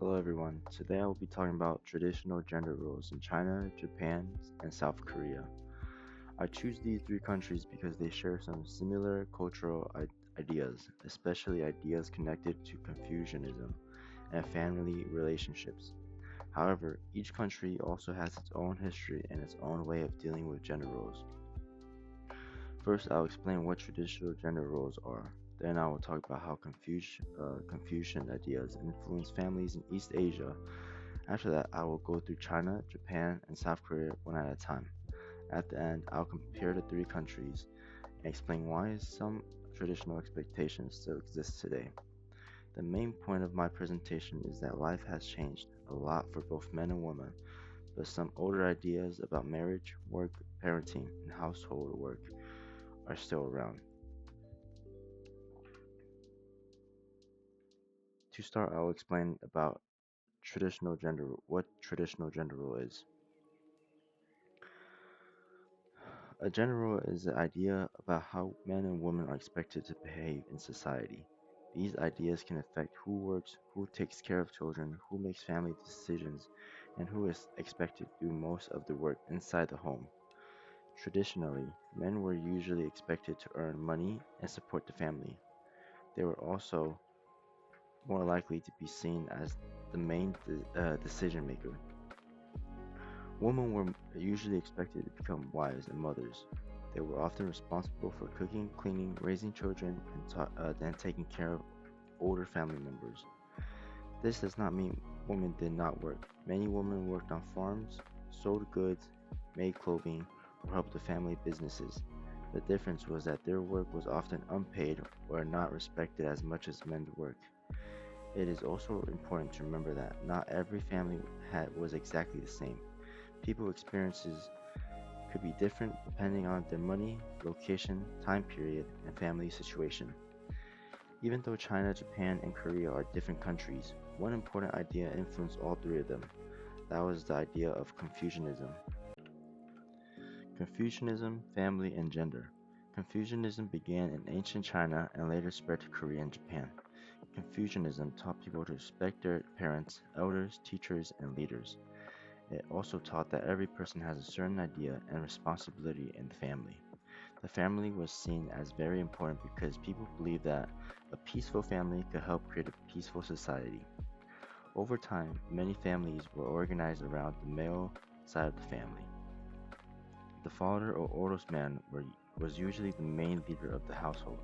Hello everyone. Today I will be talking about traditional gender roles in China, Japan, and South Korea. I choose these three countries because they share some similar cultural ideas, especially ideas connected to Confucianism and family relationships. However, each country also has its own history and its own way of dealing with gender roles. First, I'll explain what traditional gender roles are. Then I will talk about how Confucian ideas influence families in East Asia. After that, I will go through China, Japan, and South Korea one at a time. At the end, I'll compare the three countries and explain why some traditional expectations still exist today. The main point of my presentation is that life has changed a lot for both men and women, but some older ideas about marriage, work, parenting, and household work are still around. To start, I'll explain about what traditional gender role is. A gender role is the idea about how men and women are expected to behave in society. These ideas can affect who works, who takes care of children, who makes family decisions, and who is expected to do most of the work inside the home. Traditionally, men were usually expected to earn money and support the family. They were also more likely to be seen as the main decision maker. Women were usually expected to become wives and mothers. They were often responsible for cooking, cleaning, raising children, and taking care of older family members. This does not mean women did not work. Many women worked on farms, sold goods, made clothing, or helped with family businesses. The difference was that their work was often unpaid or not respected as much as men's work. It is also important to remember that not every family was exactly the same. People's experiences could be different depending on their money, location, time period, and family situation. Even though China, Japan, and Korea are different countries, one important idea influenced all three of them. That was the idea of Confucianism. Confucianism, family, and gender. Confucianism began in ancient China and later spread to Korea and Japan. Confucianism taught people to respect their parents, elders, teachers, and leaders. It also taught that every person has a certain idea and responsibility in the family. The family was seen as very important because people believed that a peaceful family could help create a peaceful society. Over time, many families were organized around the male side of the family. The father or oldest man was usually the main leader of the household.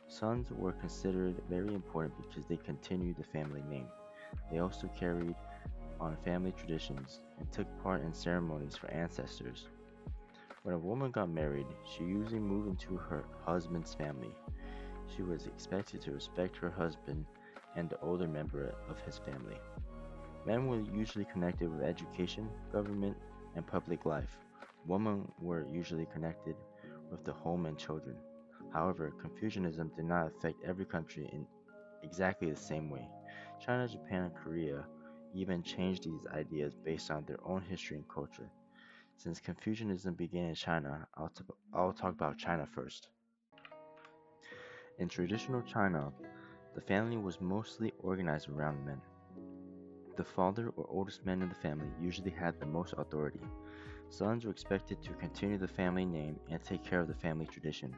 Sons were considered very important because they continued the family name. They also carried on family traditions and took part in ceremonies for ancestors. When a woman got married, she usually moved into her husband's family. She was expected to respect her husband and the older member of his family. Men were usually connected with education, government, and public life. Women were usually connected with the home and children. However, Confucianism did not affect every country in exactly the same way. China, Japan, and Korea even changed these ideas based on their own history and culture. Since Confucianism began in China, I'll talk about China first. In traditional China, the family was mostly organized around men. The father or oldest man in the family usually had the most authority. Sons were expected to continue the family name and take care of the family tradition.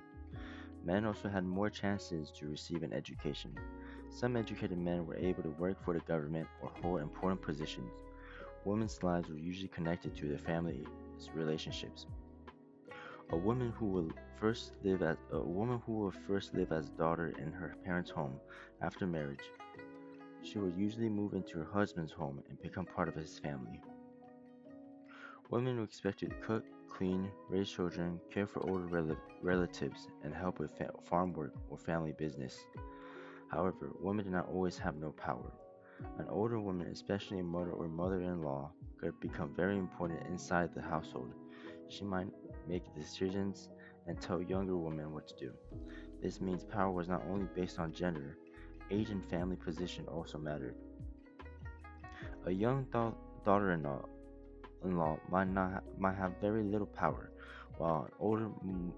Men also had more chances to receive an education. Some educated men were able to work for the government or hold important positions. Women's lives were usually connected to their family's relationships. A woman who will first live as a daughter in her parents' home after marriage. She would usually move into her husband's home and become part of his family. Women were expected to cook, clean, raise children, care for older relatives, and help with farm work or family business. However, women did not always have no power. An older woman, especially a mother or mother-in-law, could become very important inside the household. She might make decisions and tell younger women what to do. This means power was not only based on gender, age and family position also mattered. A young daughter-in-law might have very little power, while an older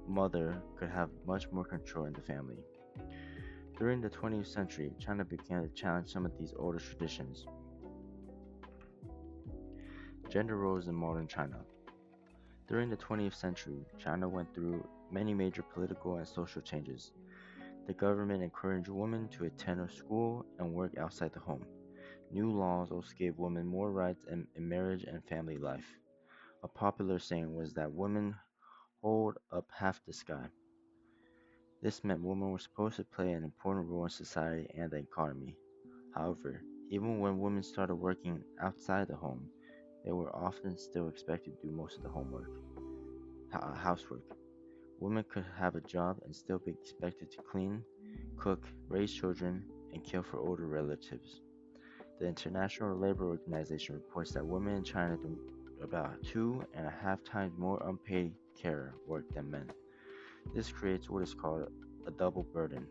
mother could have much more control in the family. During the 20th century, China began to challenge some of these older traditions. Gender roles in modern China. During the 20th century, China went through many major political and social changes. The government encouraged women to attend a school and work outside the home. New laws also gave women more rights in marriage and family life. A popular saying was that women hold up half the sky. This meant women were supposed to play an important role in society and the economy. However, even when women started working outside the home, they were often still expected to do most of the housework. Women could have a job and still be expected to clean, cook, raise children, and care for older relatives. The International Labor Organization reports that women in China do about 2.5 times more unpaid care work than men. This creates what is called a double burden,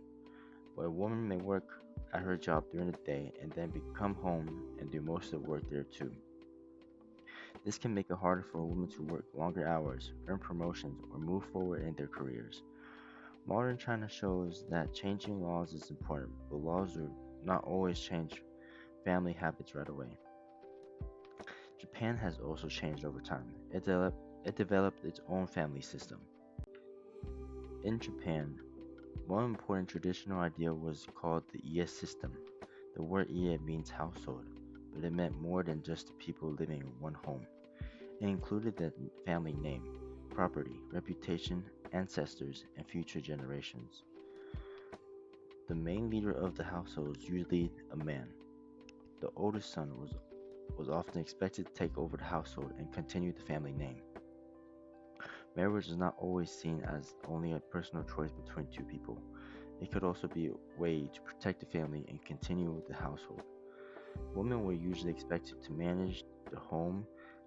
where a woman may work at her job during the day and then come home and do most of the work there too. This can make it harder for women to work longer hours, earn promotions, or move forward in their careers. Modern China shows that changing laws is important, but laws do not always change family habits right away. Japan has also changed over time. It developed its own family system. In Japan, one important traditional idea was called the Ie system. The word Ie means household, but it meant more than just the people living in one home. It included the family name, property, reputation, ancestors, and future generations. The main leader of the household was usually a man. The oldest son was often expected to take over the household and continue the family name. Marriage is not always seen as only a personal choice between two people. It could also be a way to protect the family and continue the household. Women were usually expected to manage the home,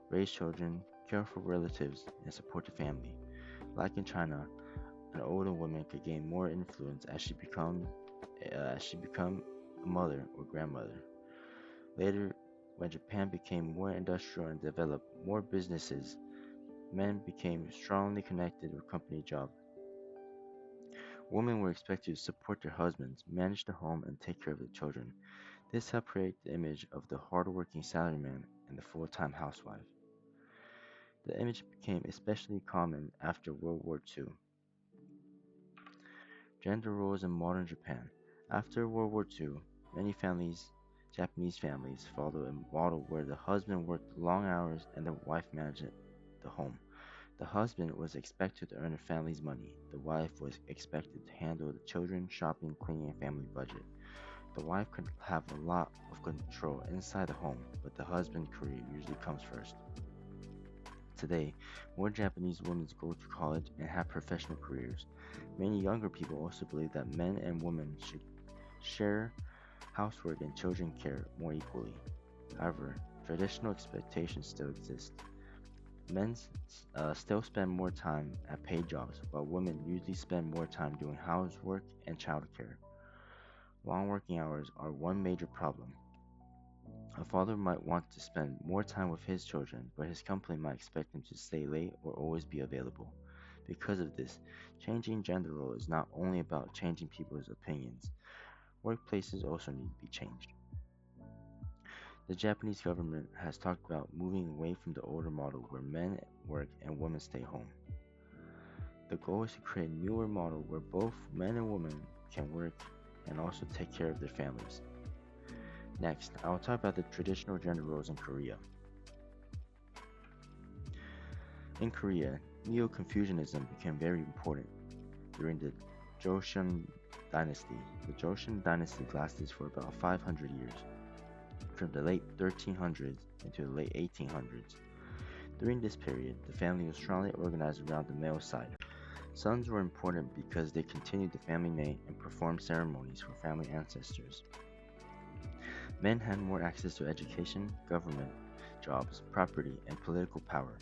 raise children, care for relatives, and support the family. Like in China, an older woman could gain more influence as she become a mother or grandmother. Later, when Japan became more industrial and developed more businesses, men became strongly connected with company jobs. Women were expected to support their husbands, manage the home, and take care of the children. This helped create the image of the hardworking salaryman and the full-time housewife. The image became especially common after World War II. Gender roles in modern Japan. After World War II, many Japanese families, followed a model where the husband worked long hours and the wife managed the home. The husband was expected to earn the family's money. The wife was expected to handle the children, shopping, cleaning, and family budget. The wife could have a lot of control inside the home, but the husband's career usually comes first. Today, more Japanese women go to college and have professional careers. Many younger people also believe that men and women should share housework and children care more equally. However, traditional expectations still exist. Men still spend more time at paid jobs, while women usually spend more time doing housework and childcare. Long working hours are one major problem. A father might want to spend more time with his children, but his company might expect him to stay late or always be available. Because of this, changing gender role is not only about changing people's opinions. Workplaces also need to be changed. The Japanese government has talked about moving away from the older model where men work and women stay home. The goal is to create a newer model where both men and women can work and also take care of their families. Next, I will talk about the traditional gender roles in Korea. In Korea, Neo-Confucianism became very important during the Joseon dynasty. The Joseon dynasty lasted for about 500 years, from the late 1300s into the late 1800s. During this period, the family was strongly organized around the male side. Sons were important because they continued the family name and performed ceremonies for family ancestors. Men had more access to education, government, jobs, property, and political power.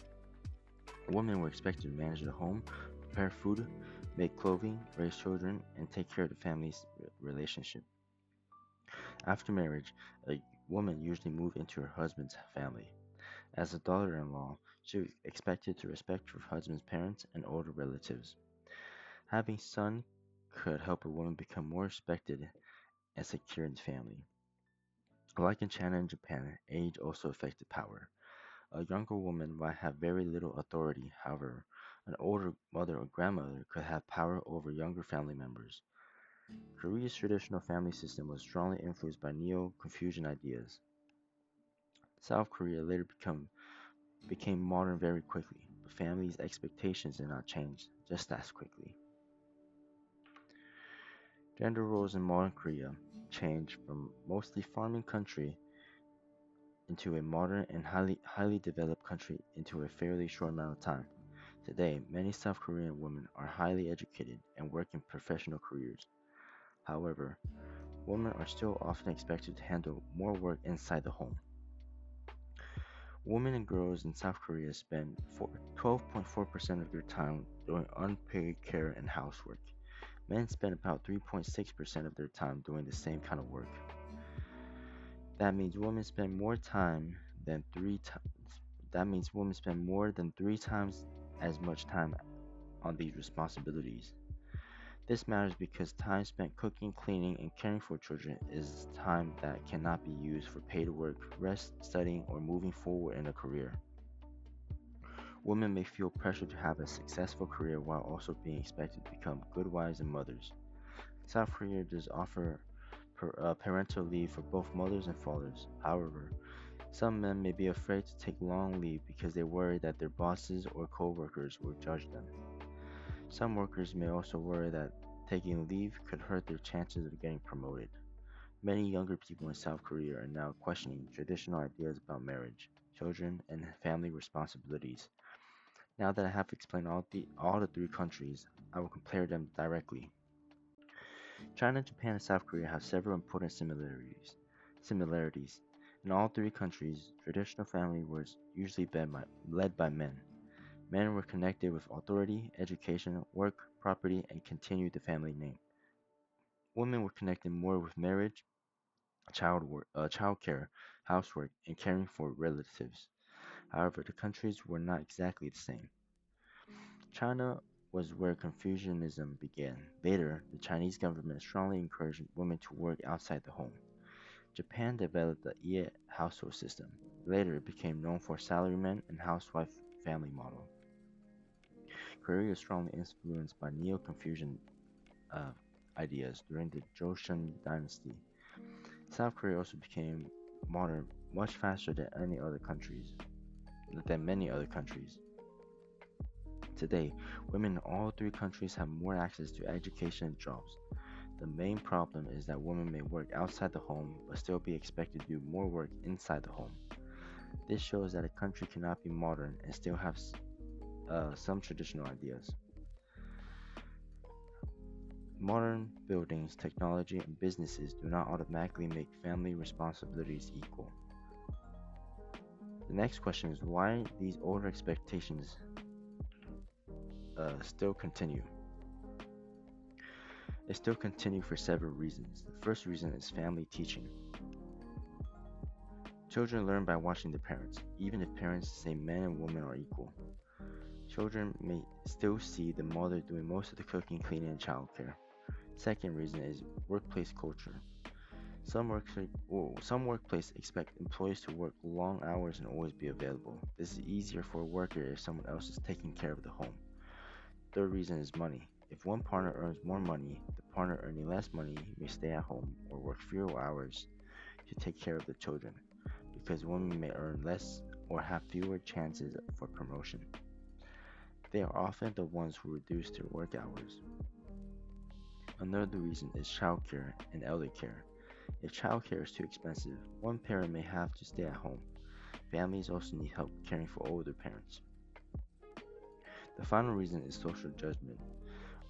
Women were expected to manage the home, prepare food, make clothing, raise children, and take care of the family's relationship. After marriage, a woman usually moved into her husband's family. As a daughter-in-law, she was expected to respect her husband's parents and older relatives. Having son could help a woman become more respected and secure in the family. Like in China and Japan, age also affected power. A younger woman might have very little authority. However, an older mother or grandmother could have power over younger family members. Korea's traditional family system was strongly influenced by Neo-Confucian ideas. South Korea later became modern very quickly, but families' expectations did not change just as quickly. Gender roles in modern Korea changed from mostly farming country into a modern and highly developed country into a fairly short amount of time. Today, many South Korean women are highly educated and work in professional careers. However, women are still often expected to handle more work inside the home. Women and girls in South Korea spend 12.4% of their time doing unpaid care and housework. Men spend about 3.6% of their time doing the same kind of work. That means women spend more time than three times. That means women spend more than three times as much time on these responsibilities. This matters because time spent cooking, cleaning, and caring for children is time that cannot be used for paid work, rest, studying, or moving forward in a career. Women may feel pressure to have a successful career while also being expected to become good wives and mothers. South Korea does offer parental leave for both mothers and fathers. However, some men may be afraid to take long leave because they worry that their bosses or co-workers will judge them. Some workers may also worry that taking leave could hurt their chances of getting promoted. Many younger people in South Korea are now questioning traditional ideas about marriage, children, and family responsibilities. Now that I have explained all the three countries, I will compare them directly. China, Japan, and South Korea have several important similarities. In all three countries, traditional family was usually led by men. Men were connected with authority, education, work, property, and continued the family name. Women were connected more with marriage, child care, housework, and caring for relatives. However, the countries were not exactly the same. China was where Confucianism began. Later, the Chinese government strongly encouraged women to work outside the home. Japan developed the Ie household system. Later, it became known for salaryman and housewife family model. Korea is strongly influenced by Neo-Confucian uh, ideas during the Joseon dynasty. South Korea also became modern much faster than many other countries. Today, women in all three countries have more access to education and jobs. The main problem is that women may work outside the home but still be expected to do more work inside the home. This shows that a country cannot be modern and still have some traditional ideas. Modern buildings, technology, and businesses do not automatically make family responsibilities equal. The next question is why these older expectations still continue. They still continue for several reasons. The first reason is family teaching. Children learn by watching their parents, even if parents say men and women are equal. Children may still see the mother doing most of the cooking, cleaning, and childcare. Second reason is workplace culture. Some workplaces expect employees to work long hours and always be available. This is easier for a worker if someone else is taking care of the home. Third reason is money. If one partner earns more money, the partner earning less money may stay at home or work fewer hours to take care of the children, because women may earn less or have fewer chances for promotion. They are often the ones who reduce their work hours. Another reason is childcare and elder care. If childcare is too expensive, one parent may have to stay at home. Families also need help caring for older parents. The final reason is social judgment.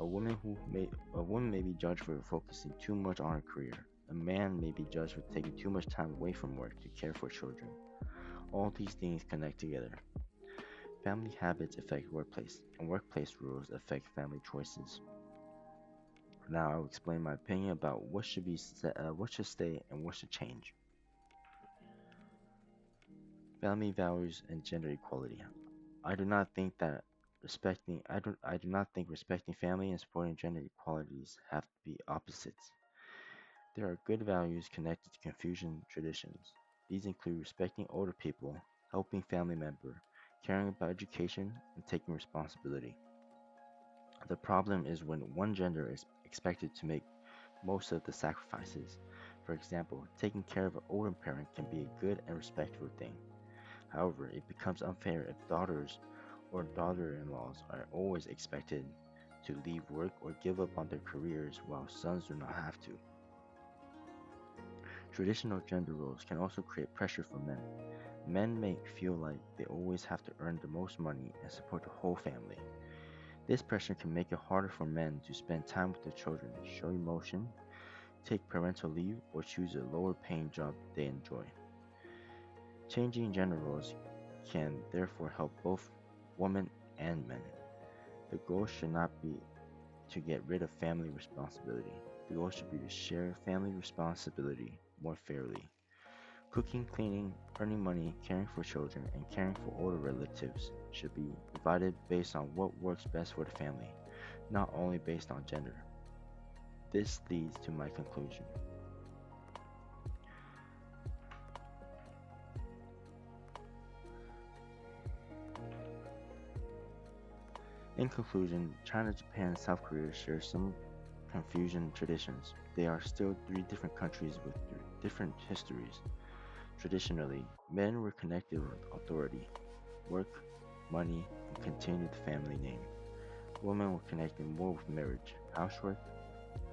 A woman may be judged for focusing too much on her career. A man may be judged for taking too much time away from work to care for children. All these things connect together. Family habits affect workplace, and workplace rules affect family choices. Now I will explain my opinion about what should stay and what should change. Family values and gender equality. I do not think that I do not think respecting family and supporting gender equalities have to be opposites. There are good values connected to Confucian traditions. These include respecting older people, helping family member, caring about education, and taking responsibility. The problem is when one gender is expected to make most of the sacrifices. For example, taking care of an older parent can be a good and respectful thing. However, it becomes unfair if daughters or daughter-in-laws are always expected to leave work or give up on their careers while sons do not have to. Traditional gender roles can also create pressure for men. Men may feel like they always have to earn the most money and support the whole family. This pressure can make it harder for men to spend time with their children, show emotion, take parental leave, or choose a lower paying job they enjoy. Changing gender roles can therefore help both women and men. The goal should not be to get rid of family responsibility. The goal should be to share family responsibility more fairly. Cooking, cleaning, earning money, caring for children, and caring for older relatives should be divided based on what works best for the family, not only based on gender. This leads to my conclusion. In conclusion, China, Japan, and South Korea share some Confucian traditions. They are still three different countries with different histories. Traditionally, men were connected with authority, work, money, and continued the family name. Women were connected more with marriage, housework,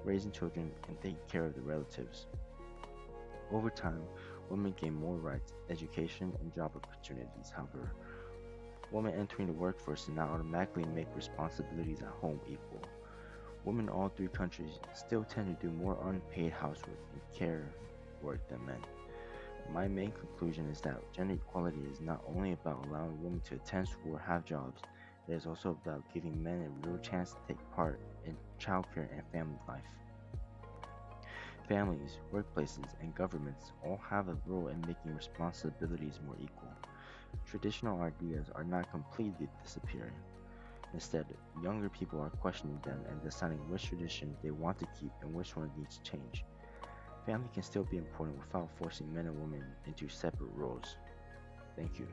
raising children, and taking care of the relatives. Over time, women gained more rights, education, and job opportunities. However, women entering the workforce did not automatically make responsibilities at home equal. Women in all three countries still tend to do more unpaid housework and care work than men. My main conclusion is that gender equality is not only about allowing women to attend school or have jobs, it is also about giving men a real chance to take part in childcare and family life. Families, workplaces, and governments all have a role in making responsibilities more equal. Traditional ideas are not completely disappearing. Instead, younger people are questioning them and deciding which tradition they want to keep and which one needs to change. Family can still be important without forcing men and women into separate roles. Thank you.